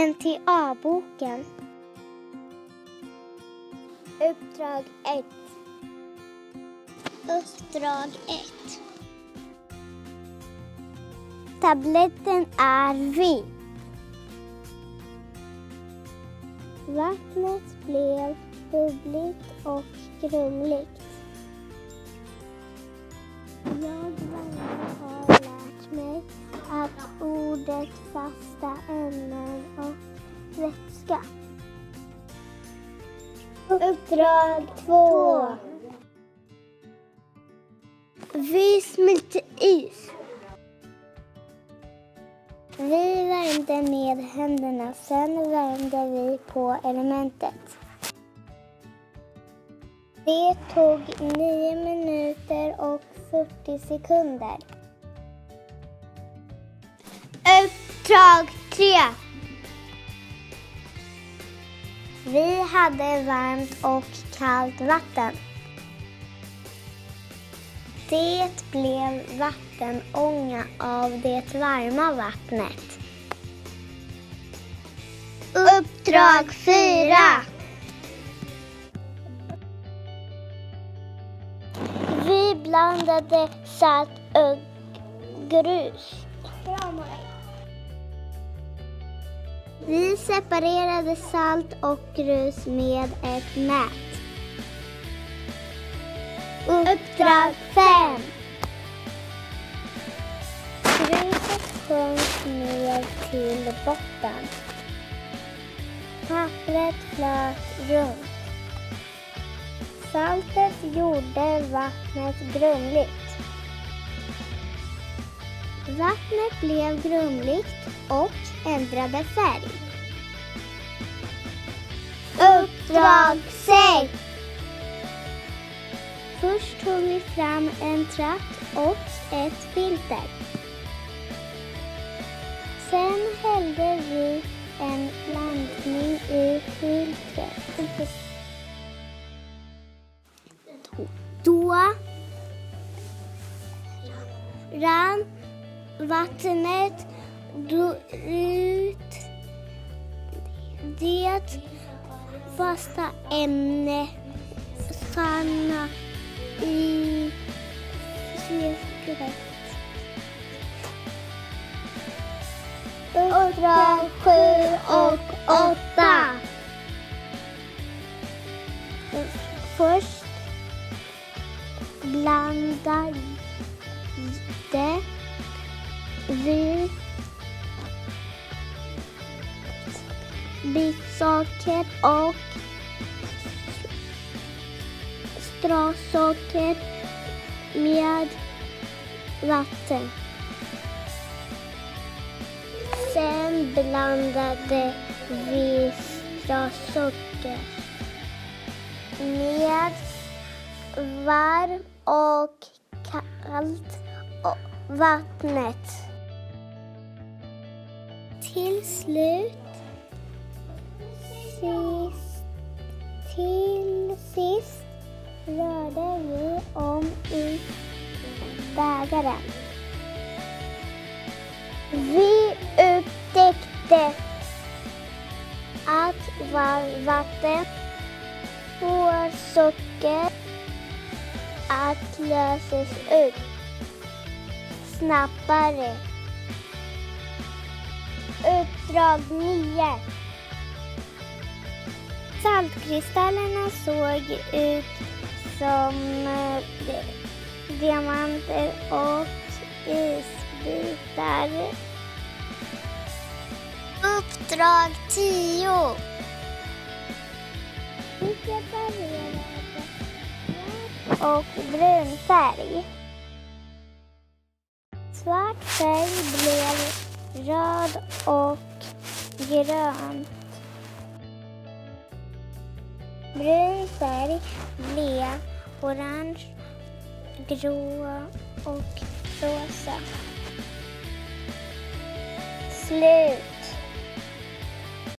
NTA-boken. Uppdrag 1. Uppdrag 1. Tabletten är vit. Vattnet blev bubbligt och grumligt. Jag har lärt mig att ordet fasta ämnen och vätska. Uppdrag 2. Vi smälte is. Vi värmde med händerna, sen värmde vi på elementet. Det tog 9 minuter och 40 sekunder. Uppdrag 3. Vi hade varmt och kallt vatten. Det blev vattenånga av det varma vattnet. Uppdrag 4. Vi blandade salt och grus. Vi separerade salt och grus med ett nät. Uppdrag 5. Gruset sjönk ner till botten. Pappret flöt runt. Saltet gjorde vattnet grumligt. Vattnet blev grumligt och ändrade färg. Uppdrag 6. Först tog vi fram en tratt och ett filter. Sen hällde vi en blandning i filtret. Då rann vattnet ut det fasta ämnet stanna i cirklet. Uppdrag 7 och 8. Först blandade vi bitsocker och stråsocker med vatten. Sen blandade vi stråsocker med varmt och kallt vattnet. Till sist rörde vi om i bägaren. Vi upptäckte att vatten får socker att lösas upp snabbare. Uppdrag 9. Saltkristallerna såg ut som diamanter och isbitar. Uppdrag 10. Vi separerade och brun färg. Svart färg blev röd och grön. Brun färg blev orange, grå och rosa. Slut.